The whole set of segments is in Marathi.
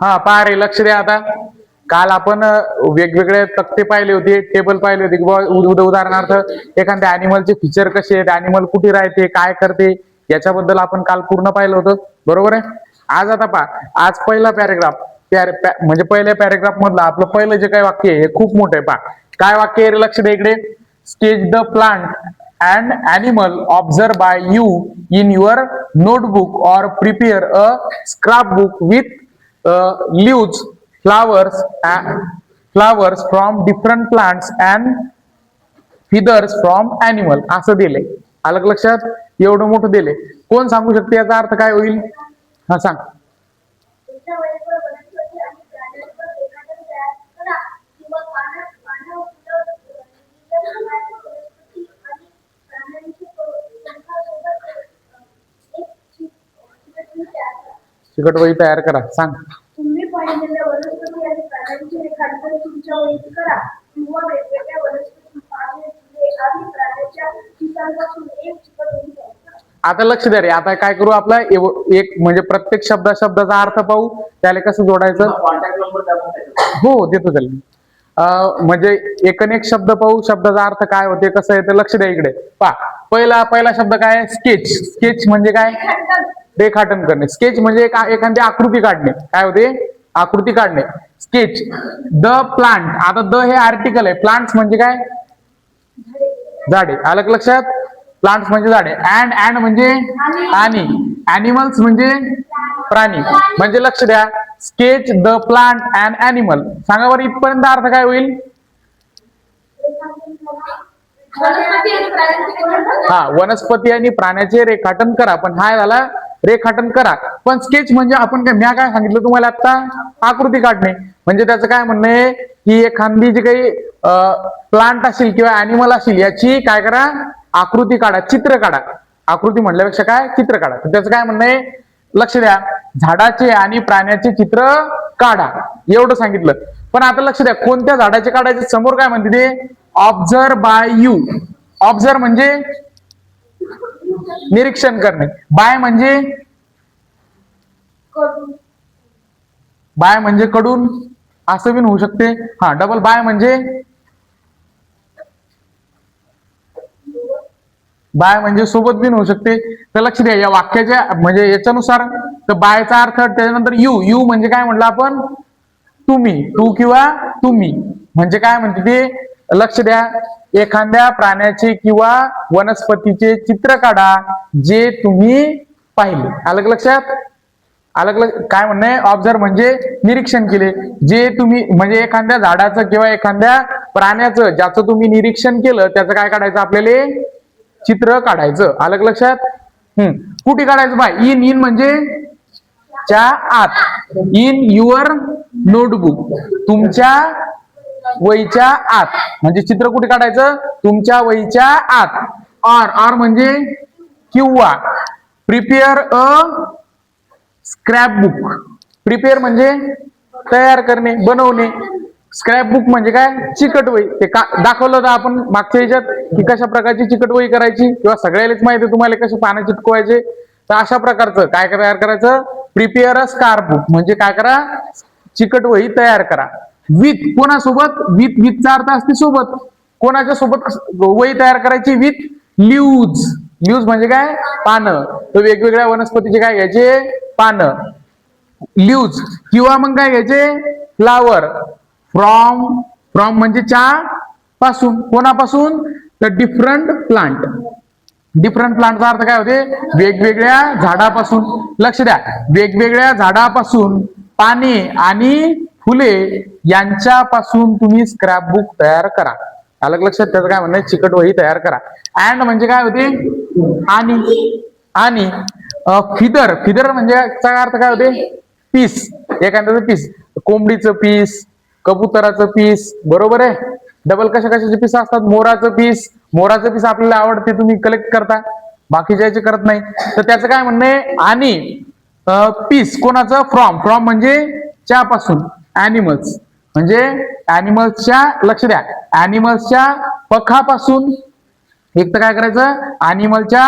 हा पहा रे, लक्ष द्या आता. काल आपण वेगवेगळे तक्ते पाहिले होते, टेबल पाहिले होते की उदाहरणार्थ एखाद्या अॅनिमलचे फीचर कसे आहेत, अॅनिमल कुठे राहते, काय करते, याच्याबद्दल आपण काल पूर्ण पाहिलं होतं. बरोबर आहे. आज आता पहा, आज पहिला पॅरेग्राफ म्हणजे पहिल्या पॅरेग्राफ मधलं आपलं पहिलं जे काही वाक्य आहे हे खूप मोठं आहे. पहा काय वाक्य आहे, लक्ष द्या इकडे. Sketch the plant and animal observe by you in your notebook or prepare a scrap book with leaves, flowers from different plants and feathers from animal असं दिले. आलं लक्षात? एवढं मोठं दिले. कोण सांगू शकते याचा अर्थ काय होईल? हा सांग. चिकटवही तयार करा. सांग. तुम्ही पाहिलेल्या वनस्पती आणि प्राण्यांचे रेखाटन तुमच्या वहीत करा किंवा वेगवेगळ्या वनस्पती, पाने, फुले आणि प्राण्यांच्या चित्रांपासून एक चिकटवही तयार करा. आता लक्ष द्या रे. आता काय करू, आपला एक म्हणजे प्रत्येक शब्दाचा अर्थ पाहू, त्याला कसं जोडायचं. हो देतो त्याला. म्हणजे एक शब्द पाहू, शब्दाचा अर्थ काय होते, कसं आहे ते लक्ष द्या इकडे. पहा पहिला शब्द काय, स्केच. स्केच म्हणजे काय, रेखाटन करणे. स्केच म्हणजे एखादी आकृती काढणे. काय होते, आकृती काढणे. Sketch the plant. आता द हे आर्टिकल आहे, प्लांट्स म्हणजे काय, झाडे. आलं लक्षात? प्लांट्स म्हणजे झाडे. अँड म्हणजे आणि, अॅनिमल्स म्हणजे प्राणी. म्हणजे लक्ष द्या, sketch the plant and animal. सांगा बरं इथपर्यंत अर्थ काय होईल. हा, वनस्पती आणि प्राण्याचे रेखाटन करा. पण हा झाला रेखाटन करा. पण स्केच म्हणजे आपण काय सांगितलं तुम्हाला आता, आकृती काढणे. म्हणजे त्याचं काय म्हणणं आहे की एखादी जी काही प्लांट असेल किंवा अॅनिमल असेल याची काय करा, आकृती काढा, चित्र काढा. आकृती म्हणल्यापेक्षा काय, चित्र काढा. तर त्याचं काय म्हणणं आहे, लक्ष द्या, झाडाचे आणि प्राण्याचे चित्र काढा एवढं सांगितलं. पण आता लक्ष द्या, कोणत्या झाडाचे काढायचे, समोर काय म्हणते ते, ऑब्झर्व बाय यू. ऑब्झर्व म्हणजे निरीक्षण करणे. बाय म्हणजे कडून, असं पण होऊ शकते. हा, डबल बाय म्हणजे सोबत बिन होऊ शकते. तर लक्ष द्या, या वाक्याच्या म्हणजे याच्यानुसार तर बायचा अर्थ, त्याच्यानंतर यू म्हणजे काय म्हटलं आपण, तुम्ही, तू किंवा तुम्ही. म्हणजे काय म्हणते ते, लक्ष द्या, एखाद्या प्राण्याचे किंवा वनस्पतीचे चित्र काढा जे तुम्ही पाहिले. आलं लक्षात? काय म्हणणं, ऑब्झर्व म्हणजे निरीक्षण केले. जे तुम्ही म्हणजे एखाद्या झाडाचं किंवा एखाद्या प्राण्याचं ज्याचं तुम्ही निरीक्षण केलं त्याचं काय काढायचं, आपल्याला चित्र काढायचं. आलं लक्षात? कुठे काढायचं, बाय इन म्हणजे च्या आत. इन युअर नोटबुक, तुमच्या वहीच्या आत. म्हणजे चित्र कुठे काढायचं, तुमच्या वहीच्या आत. ऑर म्हणजे किंवा. Prepare a scrap book. Prepare म्हणजे तयार करणे, बनवणे. स्क्रॅप बुक म्हणजे काय, चिकटवही. ते दाखवलं होतं आपण मागच्या ह्याच्यात की कशा प्रकारची चिकटवही करायची, किंवा सगळ्यालाच माहिती आहे तुम्हाला कसे पानं चिटकवायचे. तर अशा प्रकारचं काय तयार करायचं, प्रिपेअर अ स्क्रॅप बुक म्हणजे काय करा, चिकटवही तयार करा. विथ कोणासोबत, विथचा अर्थ असते सोबत. कोणाच्या सोबत वही तयार करायची, विथ लीव्ज. लीव्ज म्हणजे काय, पानं. तर वेगवेगळ्या वनस्पतीचे काय घ्यायचे, पानं, लीव्ज. किंवा मग काय घ्यायचे, फ्लावर. फ्रॉम म्हणजे च्या पासून. कोणापासून, तर डिफरंट प्लांट. डिफरंट प्लांटचा अर्थ काय होते, वेगवेगळ्या झाडापासून. लक्ष द्या, वेगवेगळ्या झाडापासून पाने आणि फुले यांच्यापासून तुम्ही स्क्रॅप बुक तयार करा. आलं लक्षात? त्याचं काय म्हणणं, चिकट वही तयार करा. अँड म्हणजे काय होते, आणि फिदर म्हणजे अर्थ काय होते, पीस. एखाद्याचं पीस, कोंबडीचं पीस, कबुतराचं पीस. बरोबर आहे. डबल कशाचे पीस असतात, मोराचं पीस आपल्याला आवडते, तुम्ही कलेक्ट करता, बाकीच्या याचे करत नाही. तर त्याचं काय म्हणणं आहे, आणि पीस कोणाचं, फ्रॉम म्हणजे च्यापासून. ॲनिमल्स म्हणजे ॲनिमल्सच्या, लक्ष द्या, ॲनिमल्सच्या पखापासून. एक तर काय करायचं, ॲनिमलच्या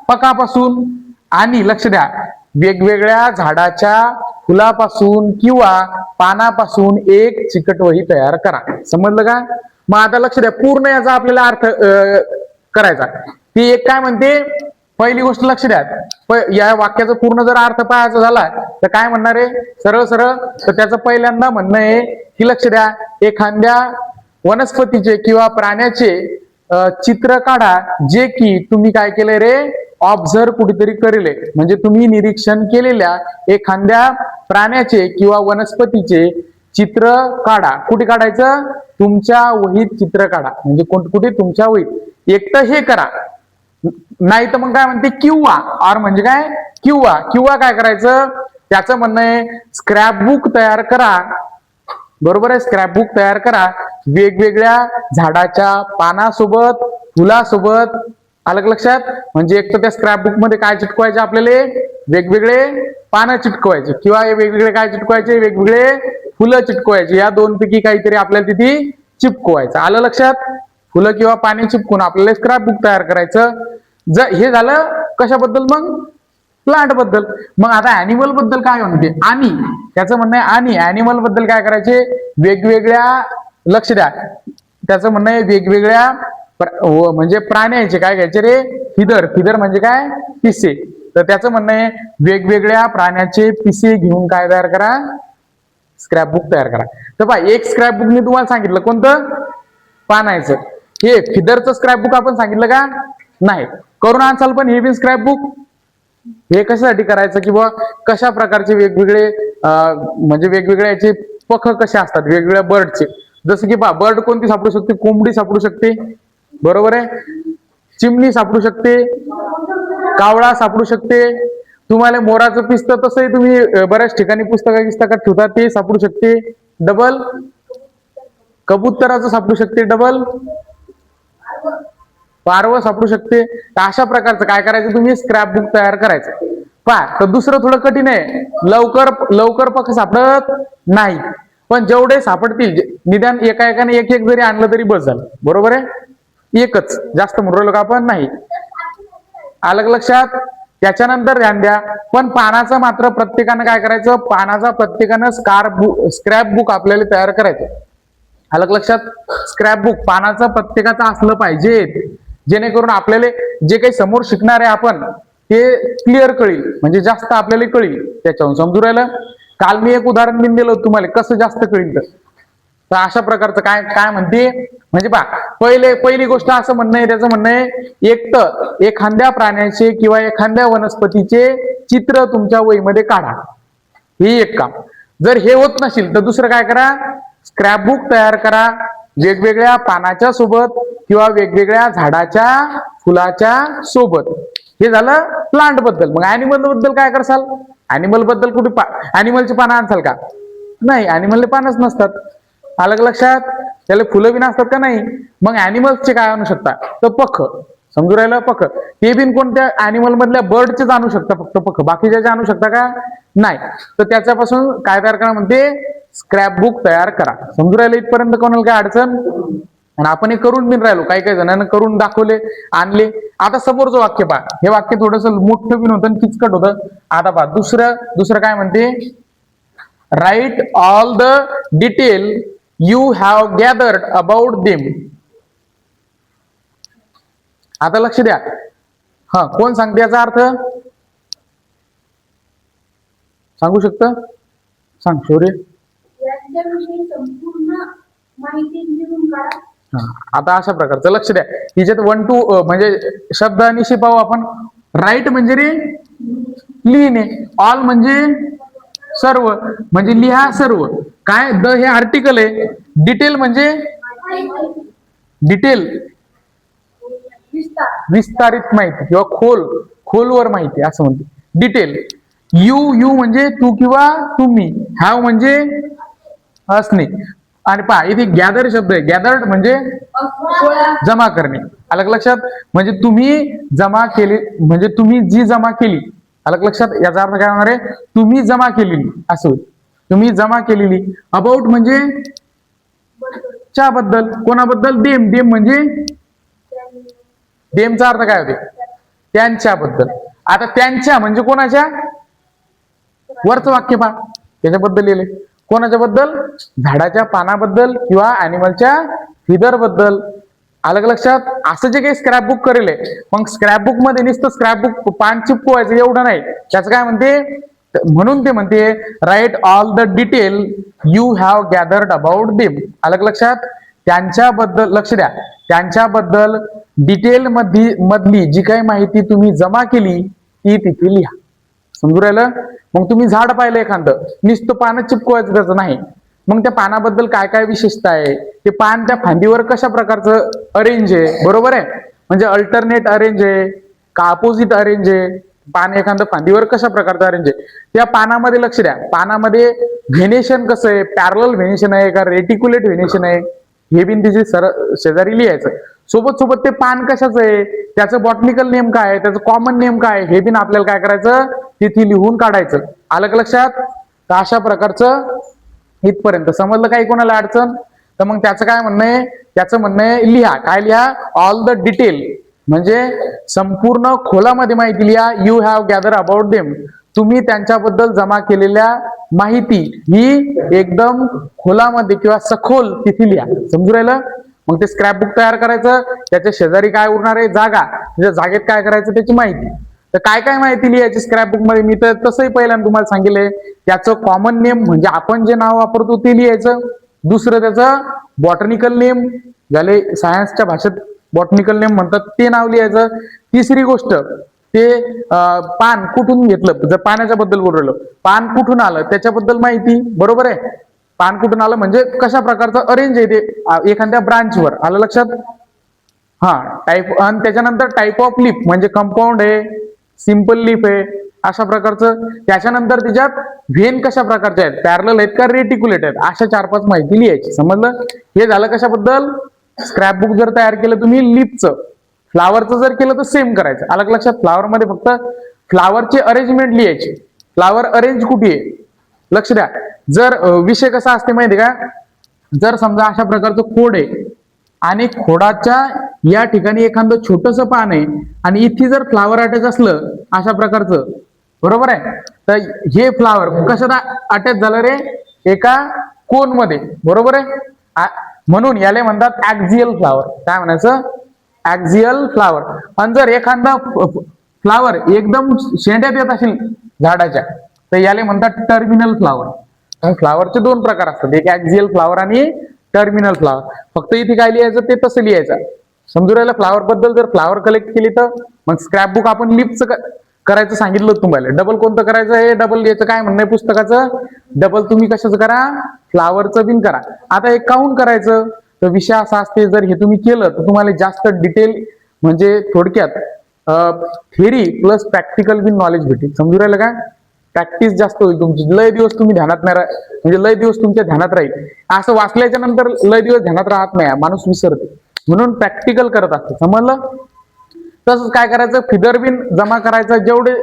पखापासून. आणि लक्ष द्या, वेगवेगळ्या झाडाच्या फुलापासून किंवा पानापासून एक चिकट वही तयार करा. समजलं का? मग आता लक्ष द्या, पूर्ण याचा आपल्याला अर्थ करायचा. ती एक काय म्हणते, पहिली गोष्ट लक्ष द्या, या वाक्याचा पूर्ण जर अर्थ पाहायचा झाला तर काय म्हणणार आहे, सरळ सरळ. तर त्याचं पहिल्यांदा म्हणणं आहे की लक्ष द्या, एखाद्या वनस्पतीचे किंवा प्राण्याचे चित्र काढा जे की तुम्ही काय केलंय रे, ऑब्झर्व कुठेतरी करेले. म्हणजे तुम्ही निरीक्षण केलेल्या एखाद्या प्राण्याचे किंवा वनस्पतीचे चित्र काढा. कुठे काढायचं? तुमच्या वहीत चित्र काढा. म्हणजे कुठे? तुमच्या वहीत. एक तर हे करा, नाही तर मग काय म्हणते, किंवा ऑर म्हणजे काय, किंवा काय करायचं, त्याचं म्हणणं आहे स्क्रॅपबुक तयार करा. बरोबर आहे, स्क्रॅपबुक तयार करा वेगवेगळ्या झाडाच्या पानासोबत, फुलासोबत. आलं लक्षात? म्हणजे एक तर त्या स्क्रॅपबुक मध्ये काय चिटकवायचे आपल्याला, वेगवेगळे पानं चिटकवायचे, किंवा वेगवेगळे काय चिटकवायचे, वेगवेगळे फुलं चिटकवायचे. या दोन पैकी काहीतरी आपल्याला तिथे चिपकवायचं. आलं लक्षात? फुलं किंवा पाणी चिपकून आपल्याला स्क्रॅपबुक तयार करायचं. जर हे झालं कशाबद्दल, मग प्लांट बद्दल. मग आता अॅनिमल बद्दल काय म्हणते, आणि त्याचं म्हणणं आहे, आणि अॅनिमल बद्दल काय करायचे, वेगवेगळ्या, लक्ष द्या, त्याचं म्हणणं आहे वेगवेगळ्या म्हणजे प्राण्याचे काय घ्यायचे रे, फिदर म्हणजे काय, पिसे. तर त्याचं म्हणणं आहे वेगवेगळ्या प्राण्याचे पिसे घेऊन काय तयार करा, स्क्रॅपबुक तयार करा. तर पहा, एक स्क्रॅपबुक मी तुम्हाला सांगितलं कोणतं, पानायचं. हे फिदरचं स्क्रॅपबुक आपण सांगितलं का नाही, करून आणसाल. पण हे बिन स्क्रॅपबुक हे कशासाठी करायचं, की बुवा कशा प्रकारचे वेगवेगळे म्हणजे वेगवेगळे याचे पख कसे असतात वेगवेगळ्या बर्डचे. जसं की पहा, बर्ड कोणती सापडू शकते, कोंबडी सापडू शकते, बरोबर आहे, चिमणी सापडू शकते, कावळा सापडू शकते. तुम्हाला मोराचं पिसतं तसंही तुम्ही बऱ्याच ठिकाणी पुस्तकात ठेवतात, ते सापडू शकते. डबल कबुतराचं सापडू शकते, डबल पारवं सापडू शकते. तर अशा प्रकारचं काय करायचं, तुम्ही स्क्रॅपबुक तयार करायचं. पहा, तर दुसरं थोडं कठीण आहे, लवकर पक्ष सापडत नाही. पण जेवढे सापडतील, निदान एकाने एक जरी आणलं तरी बस झालं. बरोबर आहे, एकच, जास्त म्हणू का आपण नाही. आलं लक्षात? त्याच्यानंतर ध्यान द्या, पण पानाचं मात्र प्रत्येकानं काय करायचं, पानाचा प्रत्येकानं स्क्रॅपबुक आपल्याला तयार करायचं. आलं लक्षात? स्क्रॅपबुक पानाचं प्रत्येकाचं असलं पाहिजे, जेणेकरून आपल्याला जे काही समोर शिकणार आहे आपण ते क्लिअर कळेल, म्हणजे जास्त आपल्याला कळेल. त्याच्याहून समजू राहिलं? काल मी एक उदाहरण दिन दिलं तुम्हाला, कसं जास्त कळेल. तर अशा प्रकारचं काय म्हणते, म्हणजे पहा, पहिली गोष्ट असं म्हणणं आहे, त्याचं म्हणणं आहे एक तर एखाद्या प्राण्याचे किंवा एखाद्या वनस्पतीचे चित्र तुमच्या वहीमध्ये काढा. हे एक काम. जर हे होत नसेल तर दुसरं काय करा, स्क्रॅपबुक तयार करा वेगवेगळ्या पानाच्या सोबत किंवा वेगवेगळ्या झाडाच्या फुलाच्या सोबत. हे झालं प्लांट बद्दल. मग अॅनिमल बद्दल काय करसाल, अॅनिमल बद्दल कुठे अॅनिमलची पानं आणसाल का नाही, अॅनिमलने पानच नसतात. अलग लक्षात? त्याला फुलं बी नसतात का नाही. मग अॅनिमल्सचे काय आणू शकता, तर पख. समजू राहिलं? पख. ते बिन कोणत्या अॅनिमल मधल्या बर्डचेच आणू शकता, फक्त पख, बाकीच्या आणू शकता का नाही. तर त्याच्यापासून काय तयार करा म्हणते, स्क्रॅपबुक तयार करा. समजू राहिलं इथपर्यंत? कोणाला काय अडचण? आणि आपण हे करून बिन राहिलो, काही जणांना करून दाखवले, आणले. आता समोरचं वाक्य पहा, हे वाक्य थोडस मोठं बिन होतं, किचकट होतं. आता पहा, दुसरं काय म्हणते, write all the detail you have gathered about them. आता लक्ष द्या, कोण सांगते याचा अर्थ, सांगू शकतं? सांग शौर्य. याच्याविषयी संपूर्ण माहिती लिहून काढा. आता अशा प्रकारचं लक्ष द्या, हिच्यात 1 2 म्हणजे शब्द आणि शिपाव आपण. राईट म्हणजे रे लिहिणे, ऑल म्हणजे सर्व, म्हणजे लिहा सर्व. काय, द हे आर्टिकल आहे, डिटेल म्हणजे डिटेल विस्तारित माहिती किंवा खोलवर माहिती असं म्हणते डिटेल. यू म्हणजे तू किंवा तुम्ही, हॅव म्हणजे असणे. आणि पहा, इथे गॅदर शब्द आहे, गॅदर्ड म्हणजे जमा करणे. अलग लक्षात? म्हणजे तुम्ही जमा केली, म्हणजे तुम्ही जी जमा केली. अलग लक्षात? याचा अर्थ काय होणार आहे, तुम्ही जमा केलेली असं होईल, तुम्ही जमा केलेली. अबाउट म्हणजे च्याबद्दल, कोणाबद्दल, देम म्हणजे देमचा अर्थ काय होते, त्यांच्याबद्दल. आता त्यांच्या म्हणजे कोणाच्या, वरचं वाक्य पहा, त्याच्याबद्दल लिहिले. कोणाच्या बद्दल? झाडाच्या पानाबद्दल किंवा अॅनिमलच्या फिदर बद्दल. आलं का लक्षात? असं जे काही स्क्रॅप बुक करेल मग स्क्रॅप बुक मध्ये नुसतं स्क्रॅप बुक पान चिपकवायचं एवढं नाही. त्याचं काय म्हणते, म्हणून ते म्हणते write all the detail you have gathered about them. आलं का लक्षात? त्यांच्याबद्दल लक्ष द्या, त्यांच्याबद्दल डिटेल मधली जी काही माहिती तुम्ही जमा केली ती तिथे लिहा. समजू राहिलं? मग तुम्ही झाड पाहिलं एखादं, नुसतं पानं चिपकवायचं त्याचं नाही. मग त्या पानाबद्दल काय काय विशेषता आहे, ते पान त्या फांदीवर कशा प्रकारचं अरेंज आहे, बरोबर आहे? म्हणजे अल्टरनेट अरेंज आहे का अपोजिट अरेंज आहे, पान एखादं फांदीवर कशा प्रकारचं अरेंज आहे. त्या पानामध्ये लक्ष द्या, पानामध्ये व्हेनेशन कसं आहे, पॅरलल व्हेनेशन आहे का रेटिक्युलेट व्हेनेशन आहे, हे बिन तिचे शेजारी लिहायचं. सोबत सोबत ते पान कशाचं आहे, त्याचं बॉटनिकल नेम काय आहे, त्याचं कॉमन नेम काय आहे, हे बिन आपल्याला काय करायचं, तिथे लिहून काढायचं. आलं का लक्षात? तर अशा प्रकारचं इथपर्यंत समजलं. काही कोणाला अडचण? तर मग त्याचं काय म्हणणं आहे, त्याचं म्हणणं आहे लिहा. काय लिहा? ऑल द डिटेल, म्हणजे संपूर्ण खोलामध्ये माहिती लिहा. You have gather about them, तुम्ही त्यांच्याबद्दल जमा केलेल्या माहिती ही एकदम खोलामध्ये किंवा सखोल तिथे लिहा. समजू राहिलं? मग ते स्क्रॅप बुक तयार करायचं, त्याच्या शेजारी काय उरणार आहे, जागा, म्हणजे जागेत काय करायचं त्याची माहिती. तर काय काय माहिती लिहायची स्क्रॅप बुक मध्ये, मी तर तसंही पहिल्यांदा तुम्हाला सांगितलंय. त्याचं कॉमन नेम म्हणजे आपण जे नाव वापरतो ते लिहायचं. दुसरं त्याचं बॉटनिकल नेम, ज्याला सायन्सच्या भाषेत बॉटनिकल नेम म्हणतात, ते नाव लिहायचं. तिसरी गोष्ट, ते पान कुठून घेतलं, जर पाण्याच्या बद्दल बोललो, पान कुठून आलं त्याच्याबद्दल माहिती, बरोबर आहे? पान कुठून आलं म्हणजे कशा प्रकारचं अरेंज आहे ते एखाद्या ब्रांचवर. आलं लक्षात? हा, टाईप. आणि त्याच्यानंतर टाईप ऑफ लीफ म्हणजे कंपाऊंड आहे, सिंपल लीफ आहे, अशा प्रकारचं. त्याच्यानंतर त्याच्यात व्हेन कशा प्रकारचे आहेत, पॅरलल आहेत का रेटिक्युलेट आहेत, अशा 4-5 माहिती लिहायची. समजलं? हे झालं कशाबद्दल? स्क्रॅप बुक जर तयार केलं तुम्ही लीफचं. फ्लावरचं जर केलं तर सेम करायचं. आलं का लक्षात? फ्लावर मध्ये फक्त फ्लावरची अरेंजमेंट लिहायची, फ्लावर अरेंज कुठे आहे लक्ष द्या. जर विषय कसा असते माहिती का, जर समजा अशा प्रकारचं खोड आहे आणि खोडाच्या या ठिकाणी एखादं छोटंसं पान आहे आणि इथे जर फ्लावर अटॅच असलं अशा प्रकारचं, बरोबर आहे, तर हे फ्लावर कशात अटॅच झालं रे, एका कोन मध्ये, बरोबर आहे. म्हणून याला म्हणतात ऍक्झियल फ्लावर. काय म्हणायचं? ऍक्झियल फ्लावर. आणि जर एखादा फ्लावर एकदम शेंड्यात येत असेल झाडाच्या, तर याला म्हणतात टर्मिनल फ्लावर. फ्लावरचे 2 प्रकार असतात, एक ऍक्झियल फ्लावर आणि टर्मिनल फ्लावर. फक्त इथे काय लिहायचं ते तसं लिहायचं. समजू राहिलं? फ्लावर बद्दल जर फ्लावर कलेक्ट केली तर मग स्क्रॅप बुक आपण लिपचं करायचं सांगितलं तुम्हाला. डबल कोणतं करायचं, हे डबल याचं काय म्हणणं आहे पुस्तकाचं, डबल तुम्ही कशाचं करा, फ्लावरचं बिन करा. आता हे काऊन करायचं, तर विषय असा असते, जर हे तुम्ही केलं तर तुम्हाला जास्त डिटेल म्हणजे थोडक्यात थेरी प्लस प्रॅक्टिकल बिन नॉलेज भेटेल. समजू राहिलं का? प्रॅक्टिस जास्त होईल तुमची. लय दिवस तुम्ही ध्यानात नाही म्हणजे लय दिवस तुमच्या ध्यानात राहील. असं वाचल्याच्या नंतर लय दिवस ध्यानात राहत नाही, माणूस विसरते. म्हणून प्रॅक्टिकल करत असते. समजलं? तसंच काय करायचं, फिदर बिन जमा करायचं. जेवढे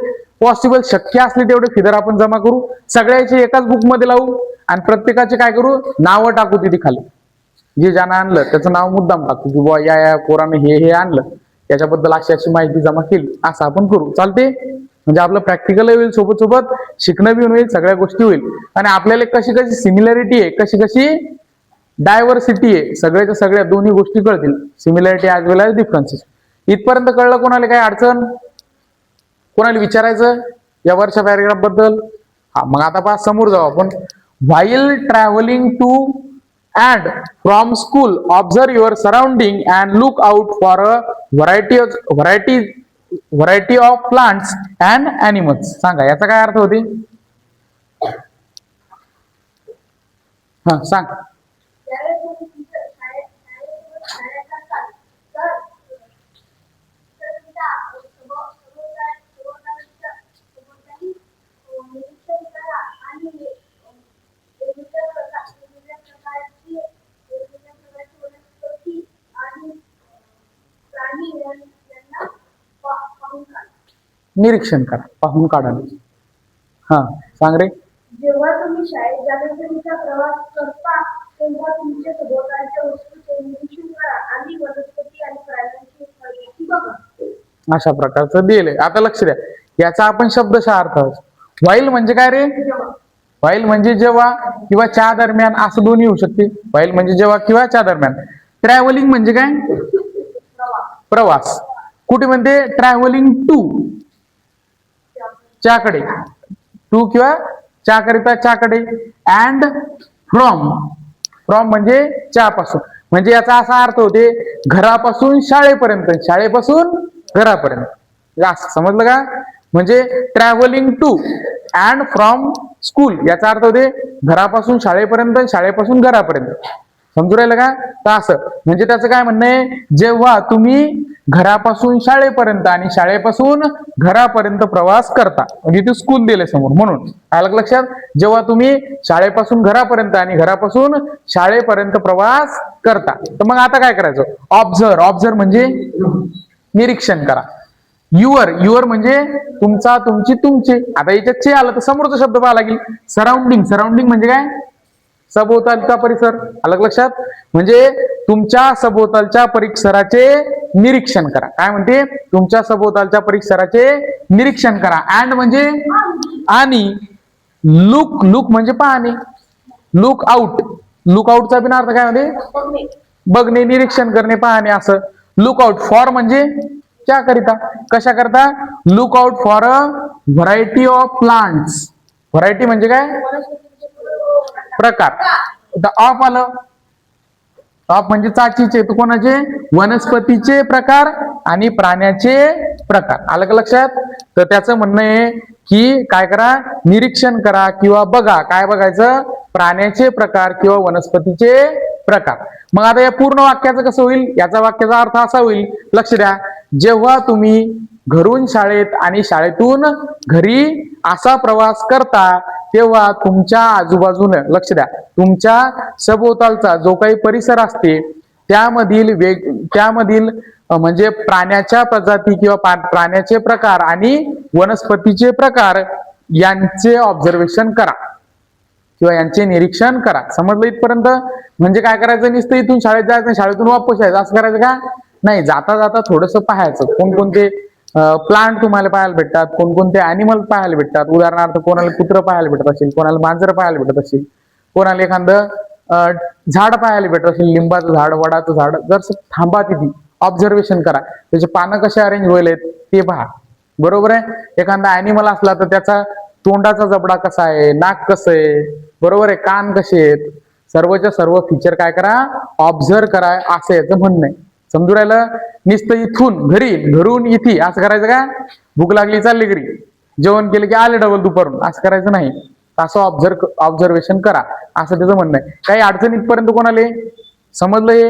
पॉसिबल शक्य असले तेवढे फिदर आपण जमा करू, सगळ्याचे एकाच बुक मध्ये लावू आणि प्रत्येकाचे काय करू, नावं टाकू तिथे खाली. जे ज्यानं आणलं त्याचं नाव मुद्दाम टाकू की बुवा या पोराने हे आणलं, त्याच्याबद्दल अशी अशी माहिती जमा केली, असं आपण करू. चालते? म्हणजे आपलं प्रॅक्टिकल होईल, सोबत सोबत शिकणं बी होईल, सगळ्या गोष्टी होईल. आणि आपल्याला कशी कशी सिमिलॅरिटी आहे, कशी कशी डायव्हर्सिटी आहे, सगळ्याच्या सगळ्या दोन्ही गोष्टी कळतील. सिमिलॅरिटी ऍज वेल एज डिफरन्सेस. इथपर्यंत कळलं कोणाला काही अडचण? कोणाला विचारायचं या वरच्या पॅरेग्राफ बद्दल? हा, मग आता पहा समोर जाऊ आपण. While travelling to and from school observe your surrounding and look out for a variety of plants and animals. सांगा याचा काय अर्थ होते? हा सांग. निरीक्षण करा, पाहून काढा. हा सांग रे. जेव्हा तुम्ही शाळेत जाण्याकरिता प्रवास करता तेव्हा तुमच्या सभोवतालच्या वस्तूंचे निरीक्षण करा आणि वनस्पती आणि प्राण्यांची माहिती बघा. अशा प्रकारचं दिलंय. आता लक्ष द्या, याचा आपण शब्दशः अर्थ व्हाईल म्हणजे काय रे? व्हाईल म्हणजे जेव्हा किंवा च्या दरम्यान, असं दोन्ही होऊ शकते. व्हाईल म्हणजे जेव्हा किंवा च्या दरम्यान. ट्रॅव्हलिंग म्हणजे काय? प्रवास. कुठे म्हणते? Travelling to, च्याकडे. टू किंवा च्याकरिता, च्याकडे. अँड फ्रॉम, फ्रॉम म्हणजे च्यापासून. म्हणजे याचा असा अर्थ होते घरापासून शाळेपर्यंत, शाळेपासून घरापर्यंत. असं समजलं का? म्हणजे travelling to and from school याचा अर्थ होते घरापासून शाळेपर्यंत, शाळेपासून घरापर्यंत. समजू राहिलं का? तर असं म्हणजे त्याचं काय म्हणणं आहे, जेव्हा तुम्ही घरापासून शाळेपर्यंत आणि शाळेपासून घरापर्यंत प्रवास करता, म्हणजे ते स्कूल दिले समोर म्हणून आलं लक्षात. जेव्हा तुम्ही शाळेपासून घरापर्यंत आणि घरापासून शाळेपर्यंत प्रवास करता, तर मग आता काय करायचं? ऑब्झर्व, ऑब्झर्व म्हणजे निरीक्षण करा. युअर, युअर म्हणजे तुमचा, तुमची, तुमचे. आता याच्यात चे आलं तर समोरचा शब्द पाहा लागेल. सराउंडिंग, सराउंडिंग म्हणजे काय? सभोवतालचा परिसर. आलं लक्षात. म्हणजे तुमच्या सभोवतालच्या परिसराचे निरीक्षण करा. काय म्हणते? तुमच्या सभोवतालच्या परिसराचे निरीक्षण करा. अँड म्हणजे आणि. लुक, लुक म्हणजे पाहणे. लुक आउट, लुक आउटचा बिन अर्थ काय म्हणजे? बघणे, निरीक्षण करणे, पाहणे असं. लुक आउट फॉर म्हणजे क्या करिता, कशा करता? Look out for a variety of plants. Variety म्हणजे काय? प्रकार. ऑफ आलं. ऑफ म्हणजे चाचीचे, तो कोणाचे? वनस्पतीचे प्रकार आणि प्राण्याचे प्रकार. आलं का लक्षात? तर त्याचं म्हणणं आहे की काय करा? निरीक्षण करा किंवा बघा. काय बघायचं? प्राण्याचे प्रकार किंवा वनस्पतीचे प्रकार. मग आता या पूर्ण वाक्याचं कसं होईल? याचा वाक्याचा अर्थ असा होईल, लक्ष द्या. जेव्हा तुम्ही घरून शाळेत आणि शाळेतून घरी असा प्रवास करता, तेव्हा तुमच्या आजूबाजूने, लक्ष द्या, तुमच्या सभोवतालचा जो काही परिसर असते त्यामधील म्हणजे प्राण्याच्या प्रजाती किंवा प्राण्याचे प्रकार आणि वनस्पतीचे प्रकार यांचे ऑब्झर्वेशन करा किंवा यांचे निरीक्षण करा. समजलं इथपर्यंत? म्हणजे काय करायचं? नुसतं इथून शाळेत जायचं, शाळेतून वापस यायचं असं करायचं का? नाही, जाता जाता थोडंसं पाहायचं. कोणकोणते प्लांट तुम्हाला पाहायला भेटतात, कोणकोणते अॅनिमल पाहायला भेटतात. उदाहरणार्थ कोणाला कुत्र पाहायला भेटत असेल, कोणाला मांजर पाहायला भेटत असेल, कोणाला एखादं झाड पाहायला भेटत असेल, लिंबाचं झाड, वडाचं झाड. जर थांबा तिथे, ऑब्झर्वेशन करा, त्याचे पानं कसे अरेंज व्हायला ते पहा. बरोबर आहे? एखादा अॅनिमल असला तर त्याचा तोंडाचा जबडा कसा आहे, नाक कसं आहे, बरोबर आहे, कान कसे आहेत, सर्वच्या सर्व फीचर काय करा? ऑब्झर्व करा, असं याचं म्हणणं आहे. समजू राहिलं? नुसतं इथून घरी, घरून इथे असं करायचं का? भूक लागली चालली घरी, जेवण केलं की आले डबल दुपारून, असं करायचं नाही. असं ऑब्झर्वेशन करा, असं त्याचं म्हणणं आहे. काही अडचण इथपर्यंत कोणाला समजलं हे?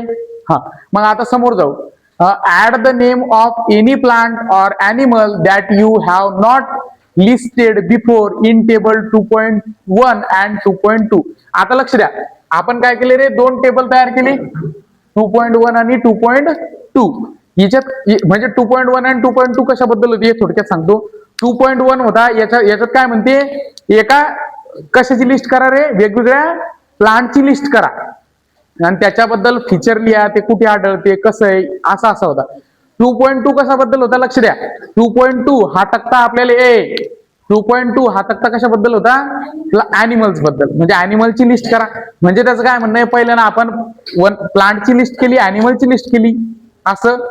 हा, मग आता समोर जाऊ. Add the name of any plant or animal that you have not listed before in table 2.1 and 2.2. आता लक्ष द्या, आपण काय केले रे? दोन टेबल तयार केली, 2.1 आणि 2.2. याच्यात म्हणजे 2.1 आणि 2.2 कशाबद्दल होती हे थोडक्यात सांगतो. 2.1 होता, याच्यात काय म्हणते? एका कशाची लिस्ट करा रे? वेगवेगळ्या प्लांटची लिस्ट करा आणि त्याच्याबद्दल फीचर लिहा, ते कुठे आढळते, कसं आहे, असा होता. 2.2 कशाबद्दल होता? लक्ष द्या. 2.2 हा तक्ता आपल्याला 2.2 हा तक्ता कशाबद्दल होता? अॅनिमल्स बद्दल. म्हणजे अॅनिमलची लिस्ट करा. म्हणजे त्याचं काय म्हणणं आहे? पहिलं ना आपण प्लांटची लिस्ट केली, अॅनिमलची लिस्ट केली, असं.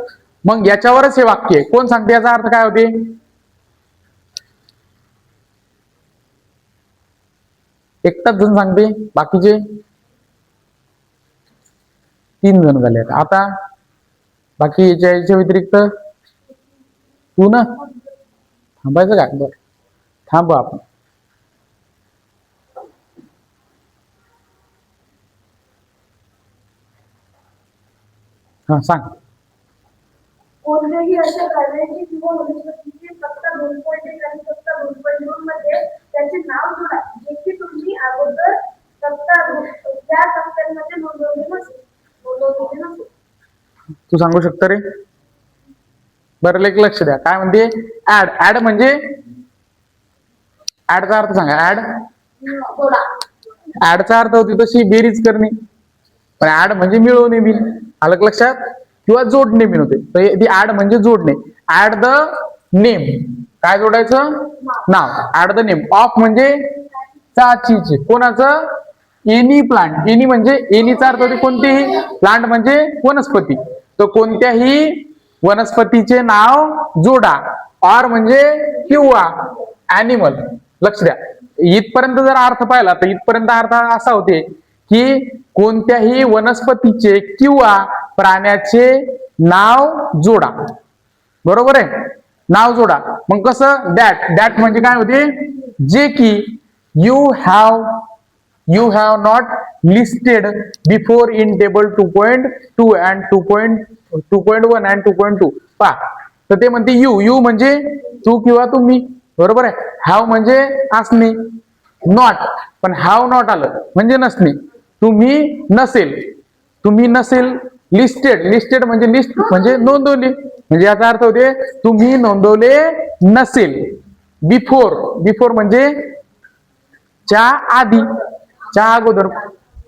मग याच्यावरच हे वाक्य आहे. कोण सांगते याचा अर्थ काय होते? एकटाच जण सांगते, बाकीचे 3 जण झाले. आता बाकी याच्या व्यतिरिक्त तू ना थांबायचं काय? बरं, थांबू आपण. हा, सांग. कोणत्याही अशा प्राण्याची किंवा वनस्पतीचे तक्ता 2.1 आणि तक्ता 2.2 मध्ये त्याचे नाव जोडा, जे की तुम्ही अगोदर तक्ता त्या तक्त्यांमध्ये नोंदवले नसेल. तू सांगू शकतो रे? बरं, लक्ष द्या. काय म्हणते? ऍड. ऍड म्हणजे ऍडचा अर्थ सांगा. ऍड, ऍडचा अर्थ होती तशी बेरीज करणे, पण ऍड म्हणजे मिळवणे बिन. आलं लक्षात? किंवा जोडणे बिन होते. तर ऍड म्हणजे जोडणे. ऍड द नेम, काय जोडायचं? नाव. ऍड द नेम ऑफ म्हणजे चाचीचे. कोणाचं? Any plant. एनी म्हणजे एनीचा अर्थ होते कोणतेही, प्लांट म्हणजे वनस्पती. तर कोणत्याही वनस्पतीचे नाव जोडा. ऑर म्हणजे किंवा ॲनिमल. लक्ष द्या, इथपर्यंत जर अर्थ पाहिला तर इथपर्यंत अर्थ असा होते की कोणत्याही वनस्पतीचे किंवा प्राण्याचे नाव जोडा. बरोबर आहे, नाव जोडा. मग कसं? दॅट. दॅट म्हणजे काय होते? जे की you have not listed before in table 2.2 and 2.1 and 2.2. पहा, तर ते म्हणते यू म्हणजे तू किंवा तुम्ही. बरोबर आहे. हॅव म्हणजे असणे. नॉट, पण हॅव नॉट आलं म्हणजे नसणे. तुम्ही नसेल. लिस्टेड म्हणजे लिस्ट म्हणजे नोंदवले. म्हणजे याचा अर्थ होते तुम्ही नोंदवले नसेल. बिफोर म्हणजे च्या आधी, च्या अगोदर.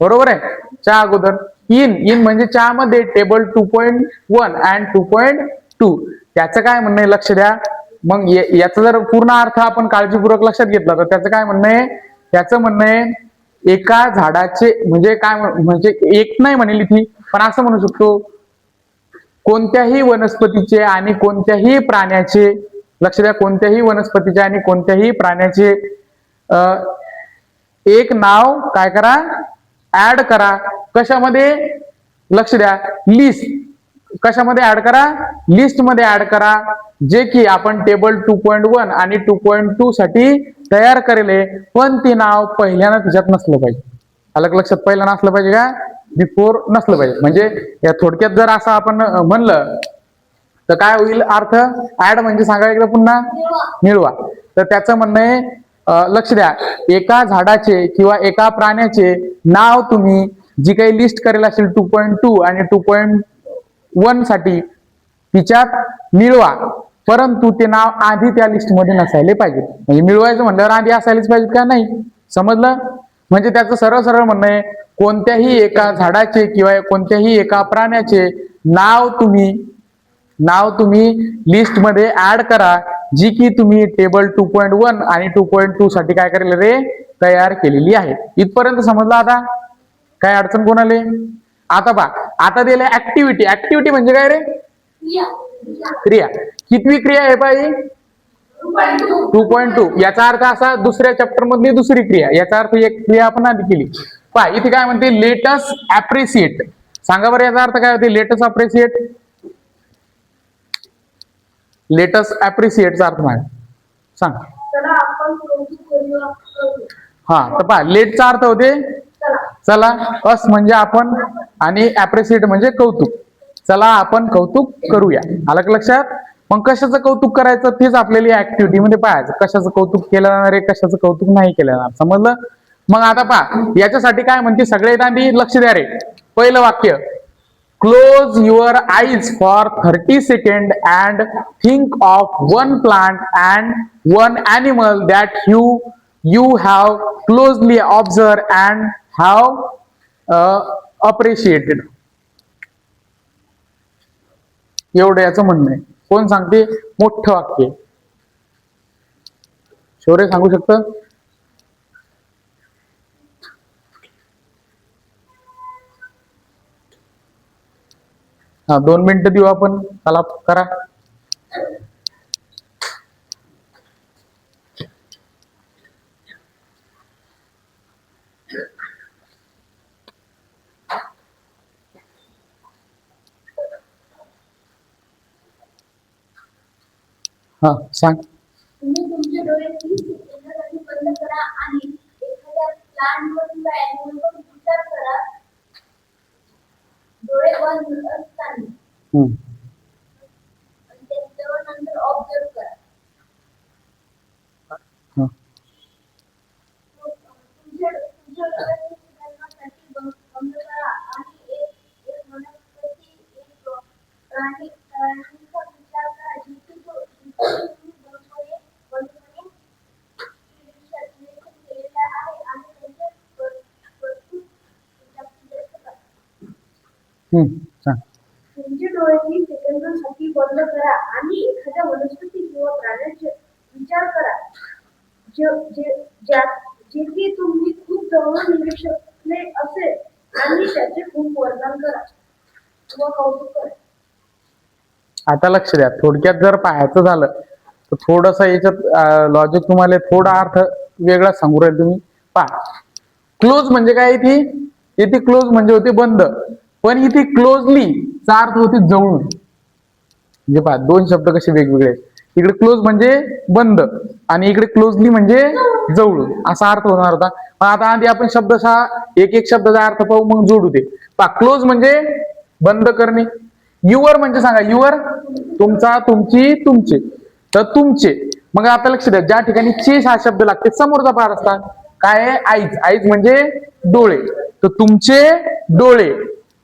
बरोबर आहे, च्या अगोदर. इन म्हणजे च्या मध्ये. Table 2.1 and 2.2. त्याचं काय म्हणणं आहे? लक्ष द्या. मग याचा जर पूर्ण अर्थ आपण काळजीपूर्वक लक्षात घेतला तर त्याचं काय म्हणणं आहे? त्याचं म्हणणं आहे एका झाडाचे म्हणजे काय, म्हणजे एक नाही म्हणेल ती, पण असं म्हणू शकतो कोणत्याही वनस्पतीचे आणि कोणत्याही प्राण्याचे. लक्ष द्या, कोणत्याही वनस्पतीचे आणि कोणत्याही प्राण्याचे एक नाव काय करा? ऍड करा. कशामध्ये? लक्ष द्या, लिस्ट. कशामध्ये ऍड करा? लिस्ट मध्ये ऍड करा. जे की आपण टेबल 2.1 आणि 2.2 साठी तयार करेले, पण ते नाव पहिल्यानं तिच्यात नसलं पाहिजे. अलग लक्षात, पहिलं नसलं पाहिजे का? बिफोर नसलं पाहिजे. म्हणजे या थोडक्यात जर असं आपण म्हणलं तर काय होईल अर्थ? ऍड म्हणजे सांगा एकदा पुन्हा, मिळवा. तर त्याचं म्हणणं आहे, लक्ष द्या, एका झाडाचे किंवा एका प्राण्याचे नाव तुम्ही जी काही लिस्ट करेल असेल 2.2 आणि 2.1 साठी तिच्यात मिळवा, परंतु ते नाव आधी त्या लिस्ट मध्ये नसायला पाहिजे. म्हणजे मिळवायचं म्हणल्यावर आधी असायलाच पाहिजे का? नाही. समजलं? म्हणजे त्याचं सरळ म्हणणं आहे कोणत्याही एका झाडाचे किंवा कोणत्याही एका प्राण्याचे नाव तुम्ही लिस्ट मध्ये ऍड करा, जी की तुम्ही टेबल 2.1 आणि 2.2 साठी काय करेल रे? तयार केलेली आहे. इथपर्यंत समजलं? आता काय अडचण कोणाले? आता पहा, आता दिले ऍक्टिव्हिटी. ऍक्टिव्हिटी म्हणजे काय रे? क्रिया. कितवी क्रिया आहे बाई? 2.2. याचा अर्थ असा, दुसऱ्या चॅप्टर मधली दुसरी क्रिया. याचा अर्थ एक क्रिया आपण आधी केली. पहा, इथे काय म्हणते? Let's appreciate. सांगा बरं याचा अर्थ काय होते? Let's appreciate. लेटस अप्रिशिएटचा अर्थ काय सांग? हा, तर पहा, लेटचा अर्थ होते चला, अस म्हणजे आपण, आणि अप्रिशिएट म्हणजे कौतुक. चला आपण कौतुक करूया. आलं का लक्षात? मग कशाचं कौतुक करायचं तेच आपल्याला ऍक्टिव्हिटी मध्ये पाहायचं. कशाचं कौतुक केलं जाणार आहे, कशाचं कौतुक नाही केलं जाणार. समजलं? मग आता पहा, याच्यासाठी काय म्हणते? सगळ्यात आधी लक्ष द्या रे. पहिलं वाक्य, close your eyes for 30 second and think of one plant and one animal that you have closely observed and have appreciated. एवढं याचं म्हणणं आहे. कोण सांगते? मोठं वाक्य. शौर्य सांगू शकतं? हा, 2 मिनिटं देऊ आपण. चला करा. हा, सांग. तुम्ही तुमचे डोळे 30 सेकंदासाठी बंद करा आणि एखाद्या प्लांटवर किंवा ॲनिमलवर विचार करा. डोळे बंद असताना आणि त्याच्यावर नंतर ऑब्झर्व करा. तुमच्या डोळ्याची सुधारण्यासाठी बंद करा आणि एक वनस्पती, एक प्राणी प्राण्यांचा विचार करा, जिथे तुम्ही बंदपणे निरीक्षण केलेलं आहे आणि त्यांच्या वस्तू जास्तीत जास्त करा. तुमचे डोळे 30 सेकंदासाठी बंद करा आणि एखाद्या वनस्पती किंवा प्राण्याचे विचार करा जे की तुम्ही खूप जवळून लिहू शकले असेल आणि त्याचे खूप वर्णन करा किंवा कौतुक करा. आता लक्ष द्या, थोडक्यात जर पाहायचं झालं तर थोडस याच्यात लॉजिक तुम्हाला थोडा अर्थ वेगळा सांगू राहील. तुम्ही पहा, क्लोज म्हणजे काय? इथे क्लोज म्हणजे होते बंद, पण इथे क्लोजली चा अर्थ होते जवळून. म्हणजे पहा, दोन शब्द कसे वेगवेगळे आहेत. इकडे क्लोज म्हणजे बंद आणि इकडे क्लोजली म्हणजे जवळून, असा अर्थ होणार होता. पण आता आधी आपण शब्दशः एक एक शब्दाचा अर्थ पाहू, मग जोडू दे. पहा, क्लोज म्हणजे बंद करणे. युअर म्हणजे सांगा, युअर तुमचा, तुमची, तुमचे. तर तुमचे, मग आता लक्ष द्या, ज्या ठिकाणी चे हा शब्द लागते समोरचा पार असतात. काय आहे? आईज. आईज म्हणजे डोळे. तर तुमचे डोळे,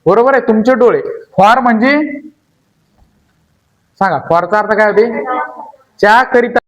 बरोबर आहे, तुमचे डोळे. फॉर म्हणजे सांगा, फॉरचा अर्थ काय होते? च्या करिता.